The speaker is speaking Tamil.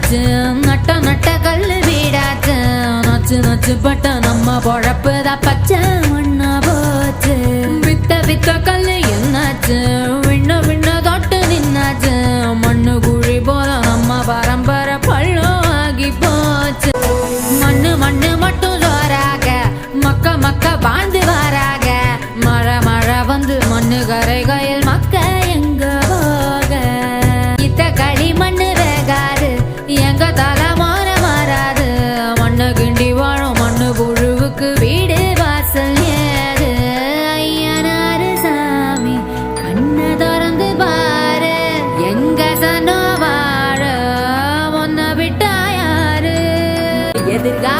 வீடாச்சு, நட்ட நட்ட கல்லு வீடாச்சு. நச்சு நச்சு பட்ட நம்ம பொழப்புதான் பச்சை மண்ணா போச்சு. வித்த வித்த கல்லு என்னாச்சு, விண்ண விண்ண தொட்டு நின்னாச்சு. மண்ணு குழி போல நம்ம பரம்பரை பள்ளம் ஆகி போச்சு. மண்ணு மண்ணு மட்டும் ஜோராக மக்க மக்க வாழ்ந்து வாராக. மழை மழை வந்து மண்ணு கரைகையில் மக்க எங்க போக. இத்த களி மண்ணு வேகாது, எங்க தலைமான மாறாது. மண்ணு கிண்டி வாழும் மண்ணு புழுவுக்கு வீடு வாசல் ஏது. ஐயனாரு சாமி கண்ணை திறந்து பாரு, எங்க சனோ வாழ ஒன்ன விட்டா யாரு. எதிர்கா